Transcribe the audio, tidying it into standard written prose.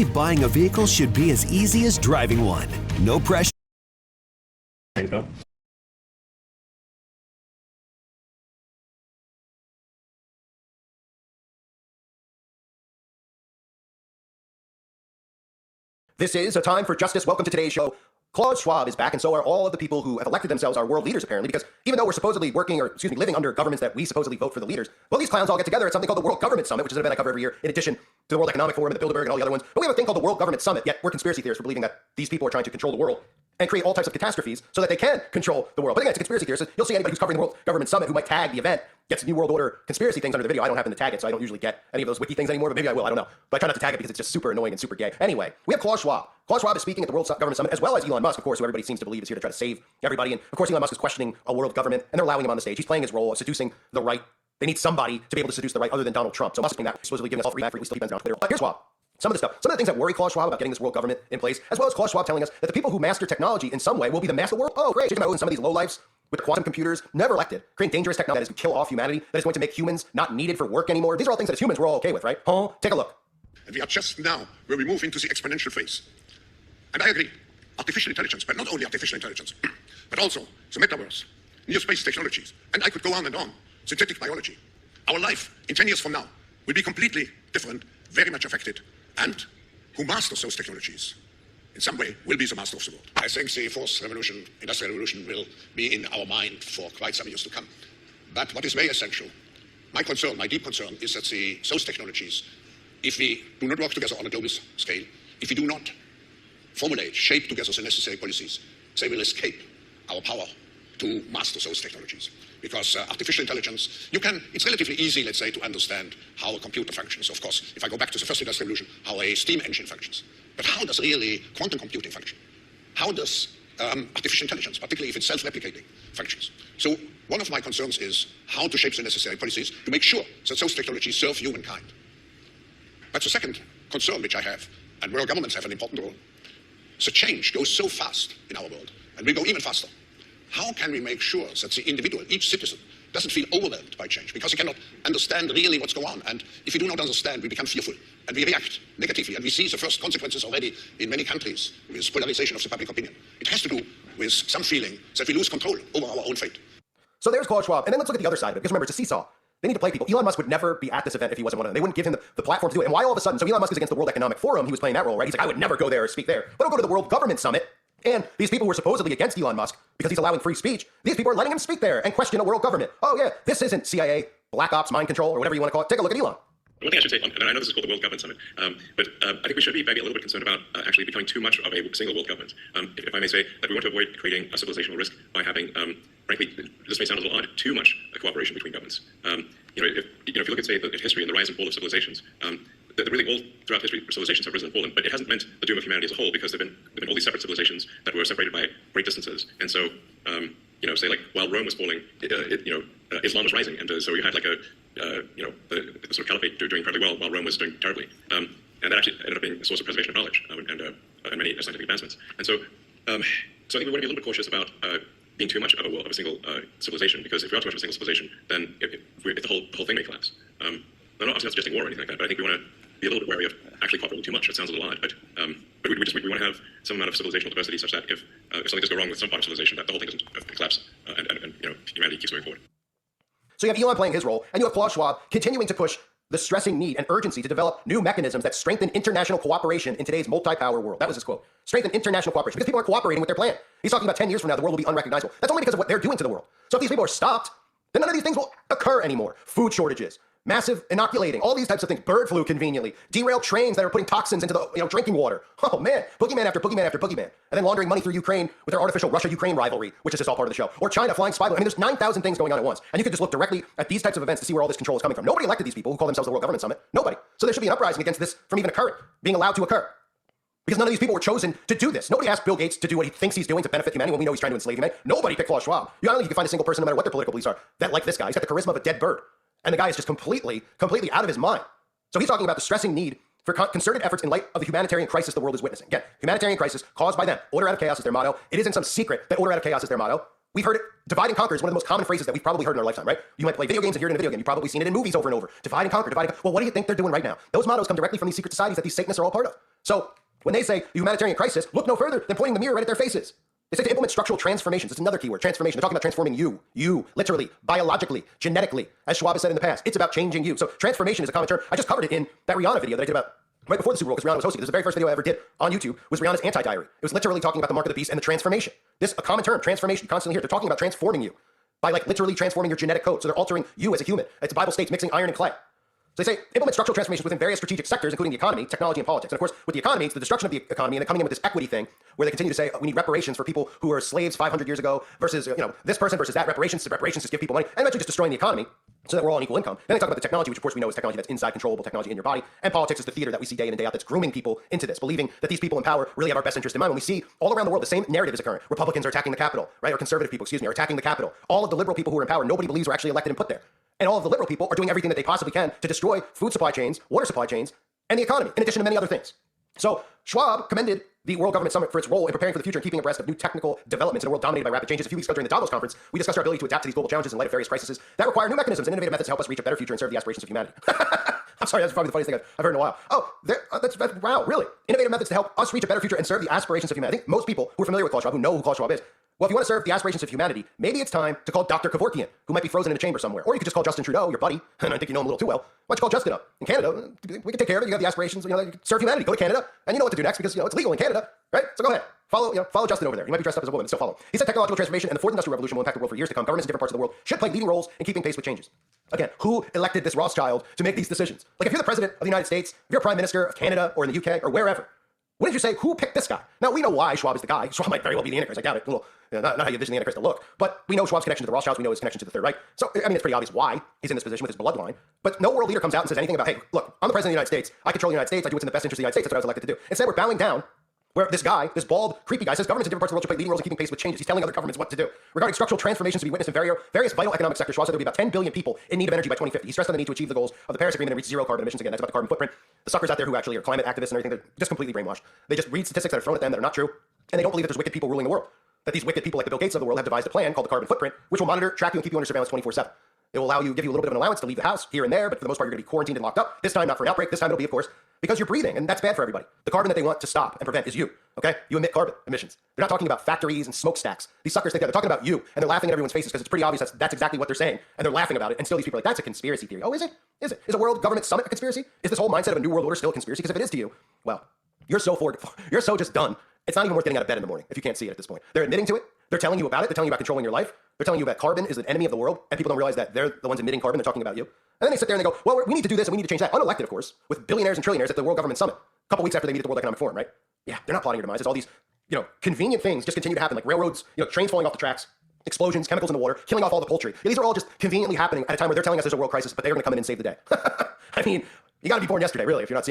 believe buying a vehicle should be as easy as driving one. No pressure. There you go. This is a time for justice. Welcome to today's show. Klaus Schwab is back, and so are all of the people who have elected themselves our world leaders, apparently, because even though we're supposedly living under governments that we supposedly vote for the leaders, well, these clowns all get together at something called the World Government Summit, which is an event I cover every year, in addition to the World Economic Forum and the Bilderberg and all the other ones. But we have a thing called the World Government Summit, yet we're conspiracy theorists for believing that these people are trying to control the world and create all types of catastrophes so that they can control the world. But again, it's a conspiracy theorist. You'll see anybody who's covering the World Government Summit who might tag the event gets New World Order conspiracy things under the video. I don't happen to tag it, so I don't usually get any of those wiki things anymore, but maybe I will. I don't know. But I try not to tag it because it's just super annoying and super gay. Anyway, we have Klaus Schwab. Klaus Schwab is speaking at the World Government Summit, as well as Elon Musk, of course, who everybody seems to believe is here to try to save everybody. And of course, Elon Musk is questioning a world government, and they're allowing him on the stage. He's playing his role of seducing the right. They need somebody to be able to seduce the right other than Donald Trump. So Musk is doing that, supposedly giving us all free still depends on Twitter. Here's Schwab. Some of the things that worry Klaus Schwab about getting this world government in place, as well as Klaus Schwab telling us that the people who master technology in some way will be the master of the world. Oh, great. Some of these lowlifes with quantum computers, never elected, creating dangerous technology that is going to kill off humanity, that is going to make humans not needed for work anymore. These are all things that as humans we're all okay with, right? Take a look. And we are just now where we move into the exponential phase. And I agree. Artificial intelligence, but not only artificial intelligence, but also the metaverse, near space technologies, and I could go on and on. Synthetic biology. Our life in 10 years from now will be completely different, very much affected, and who masters those technologies in some way will be the master of the world. I think the fourth revolution, industrial revolution, will be in our mind for quite some years to come. But what is very essential, my concern, my deep concern, is that those technologies, if we do not work together on a global scale, if we do not formulate, shape together the necessary policies, they will escape our power to master those technologies. Because artificial intelligence, it's relatively easy, let's say, to understand how a computer functions. Of course, if I go back to the first industrial revolution, how a steam engine functions. But how does really quantum computing function? How does artificial intelligence, particularly if it's self-replicating, functions? So one of my concerns is how to shape the necessary policies to make sure that those technologies serve humankind. But the second concern which I have, and where governments have an important role, the change goes so fast in our world, and will go even faster. How can we make sure that the individual, each citizen, doesn't feel overwhelmed by change? Because he cannot understand really what's going on. And if we do not understand, we become fearful. And we react negatively. And we see the first consequences already in many countries with polarization of the public opinion. It has to do with some feeling that we lose control over our own fate. So there's Klaus Schwab. And then let's look at the other side of it. Because remember, it's a seesaw. They need to play people. Elon Musk would never be at this event if he wasn't one of them. They wouldn't give him the platform to do it. And why all of a sudden? So Elon Musk is against the World Economic Forum. He was playing that role, right? He's like, I would never go there or speak there. But I'll go to the World Government Summit. And these people were supposedly against Elon Musk because he's allowing free speech. These people are letting him speak there and question a world government. Oh yeah, this isn't CIA, black ops, mind control, or whatever you want to call it. Take a look at Elon. One thing I should say, and I know this is called the World Government Summit, but I think we should be maybe a little bit concerned about actually becoming too much of a single world government. If I may say, that we want to avoid creating a civilizational risk by having, frankly, this may sound a little odd, too much cooperation between governments. If you look at, say, the history and the rise and fall of civilizations, really all throughout history, civilizations have risen and fallen, but it hasn't meant the doom of humanity as a whole, because there have been all these separate civilizations that were separated by great distances. And so, say like while Rome was falling, Islam was rising, and so you had like the sort of caliphate doing incredibly well while Rome was doing terribly, and that actually ended up being a source of preservation of knowledge and many scientific advancements. And so, I think we want to be a little bit cautious about being too much of a single civilization, because if we are too much of a single civilization, then the whole thing may collapse. I'm not suggesting war or anything like that, but I think we want to be a little bit wary of actually cooperating too much. It sounds a little odd, but we want to have some amount of civilizational diversity such that if something does go wrong with some part of civilization, that the whole thing doesn't collapse and humanity keeps moving forward. So you have Elon playing his role, and you have Klaus Schwab continuing to push the stressing need and urgency to develop new mechanisms that strengthen international cooperation in today's multi-power world. That was his quote. Strengthen international cooperation, because people aren't cooperating with their plan. He's talking about 10 years from now, the world will be unrecognizable. That's only because of what they're doing to the world. So if these people are stopped, then none of these things will occur anymore. Food shortages, massive inoculating, all these types of things, bird flu conveniently, derailed trains that are putting toxins into the drinking water. Oh man, boogeyman after boogeyman after boogeyman. And then laundering money through Ukraine with their artificial Russia-Ukraine rivalry, which is just all part of the show. Or China flying spy balloons. I mean, there's 9,000 things going on at once. And you could just look directly at these types of events to see where all this control is coming from. Nobody elected these people who call themselves the World Government Summit. Nobody. So there should be an uprising against this from even occurring, being allowed to occur. Because none of these people were chosen to do this. Nobody asked Bill Gates to do what he thinks he's doing to benefit humanity when we know he's trying to enslave humanity. Nobody picked Klaus Schwab. I don't think you can find a single person, no matter what their political beliefs are, that like this guy. He's got the charisma of a dead bird. And the guy is just completely out of his mind. So he's talking about the stressing need for concerted efforts in light of the humanitarian crisis the world is witnessing. Again, humanitarian crisis caused by them. Order out of chaos is their motto. It isn't some secret that order out of chaos is their motto. We've heard it. Divide and conquer is one of the most common phrases that we've probably heard in our lifetime, right? You might play video games and hear it in a video game. You've probably seen it in movies over and over. Divide and conquer, divide and conquer. Well, what do you think they're doing right now? Those mottos come directly from these secret societies that these Satanists are all part of. So when they say the humanitarian crisis, look no further than pointing the mirror right at their faces. They say to implement structural transformations. It's another keyword, transformation. They're talking about transforming you, literally, biologically, genetically, as Schwab has said in the past. It's about changing you. So transformation is a common term. I just covered it in that Rihanna video that I did about right before the Super Bowl, because Rihanna was hosting it. This is the very first video I ever did on YouTube, was Rihanna's anti-diary. It was literally talking about the mark of the beast and the transformation. This, a common term, transformation, you constantly hear. They're talking about transforming you by like literally transforming your genetic code. So they're altering you as a human. It's the Bible states mixing iron and clay. So they say implement structural transformations within various strategic sectors, including the economy, technology, and politics. And of course, with the economy, it's the destruction of the economy, and then coming in with this equity thing, where they continue to say we need reparations for people who were slaves 500 years ago versus this person versus that. Reparations to give people money, and eventually just destroying the economy so that we're all on equal income. Then they talk about the technology, which of course we know is technology that's inside controllable technology in your body, and politics is the theater that we see day in and day out that's grooming people into this, believing that these people in power really have our best interest in mind. When we see all around the world the same narrative is occurring. Republicans are attacking the Capitol, right? Or conservative people, are attacking the Capitol. All of the liberal people who are in power, nobody believes were actually elected and put there. And all of the liberal people are doing everything that they possibly can to destroy food supply chains, water supply chains, and the economy, in addition to many other things. So Schwab commended the World Government Summit for its role in preparing for the future and keeping abreast of new technical developments in a world dominated by rapid changes. A few weeks ago during the Davos conference, we discussed our ability to adapt to these global challenges in light of various crises that require new mechanisms and innovative methods to help us reach a better future and serve the aspirations of humanity. I'm sorry, that's probably the funniest thing I've heard in a while. Oh, that's wow, really? Innovative methods to help us reach a better future and serve the aspirations of humanity. I think most people who are familiar with Klaus Schwab, who know who Klaus Schwab is, well, if you want to serve the aspirations of humanity, maybe it's time to call Dr. Kevorkian, who might be frozen in a chamber somewhere. Or you could just call Justin Trudeau, your buddy, and I think you know him a little too well. Why don't you call Justin up? In Canada, we can take care of it. You have the aspirations, you can serve humanity. Go to Canada, and you know what to do next because, it's legal in Canada, right? So go ahead. Follow Justin over there. He might be dressed up as a woman, but still follow. He said technological transformation and the fourth industrial revolution will impact the world for years to come. Governments in different parts of the world should play leading roles in keeping pace with changes. Again, who elected this Rothschild to make these decisions? Like if you're the president of the United States, if you're prime minister of Canada or in the UK or wherever, wouldn't you say, who picked this guy? Now, we know why Schwab is the guy. Schwab might very well be the Antichrist. I doubt it. Not how you envision the Antichrist to look. But we know Schwab's connection to the Rothschilds. We know his connection to the Third Reich. So, I mean, it's pretty obvious why he's in this position with his bloodline. But no world leader comes out and says anything about, hey, look, I'm the president of the United States. I control the United States. I do what's in the best interest of the United States. That's what I was elected to do. Instead, we're bowing down where this guy, this bald, creepy guy, says governments in different parts of the world should play leading roles in keeping pace with changes. He's telling other governments what to do. Regarding structural transformations to be witnessed in various vital economic sectors, Schwab said there will be about 10 billion people in need of energy by 2050. He stressed on the need to achieve the goals of the Paris Agreement and reach zero carbon emissions. Again, that's about the carbon footprint. The suckers out there who actually are climate activists and everything, they're just completely brainwashed. They just read statistics that are thrown at them that are not true, and they don't believe that there's wicked people ruling the world. That these wicked people like the Bill Gates of the world have devised a plan called the carbon footprint, which will monitor, track you, and keep you under surveillance 24/7. It will give you a little bit of an allowance to leave the house here and there, but for the most part, you're going to be quarantined and locked up. This time, not for an outbreak. This time, it'll be, of course, because you're breathing, and that's bad for everybody. The carbon that they want to stop and prevent is you, okay? You emit carbon emissions. They're not talking about factories and smokestacks. These suckers think that. They're talking about you, and they're laughing in everyone's faces because it's pretty obvious that's exactly what they're saying, and they're laughing about it, and still these people are like, that's a conspiracy theory. Oh, is it? Is it? Is a world government summit a conspiracy? Is this whole mindset of a new world order still a conspiracy? Because if it is to you, well, you're so just done. It's not even worth getting out of bed in the morning if you can't see it at this point. They're admitting to it. They're telling you about it. They're telling you about controlling your life. They're telling you that carbon is an enemy of the world, and people don't realize that they're the ones emitting carbon. They're talking about you. And then they sit there and they go, well, we need to do this and we need to change that. Unelected, of course, with billionaires and trillionaires at the World Government Summit, a couple weeks after they meet at the World Economic Forum, right? Yeah, they're not plotting your demise. It's all these, convenient things just continue to happen, like railroads, trains falling off the tracks, explosions, chemicals in the water, killing off all the poultry. These are all just conveniently happening at a time where they're telling us there's a world crisis, but they're going to come in and save the day. I mean, you got to be born yesterday, really, if you're not seeing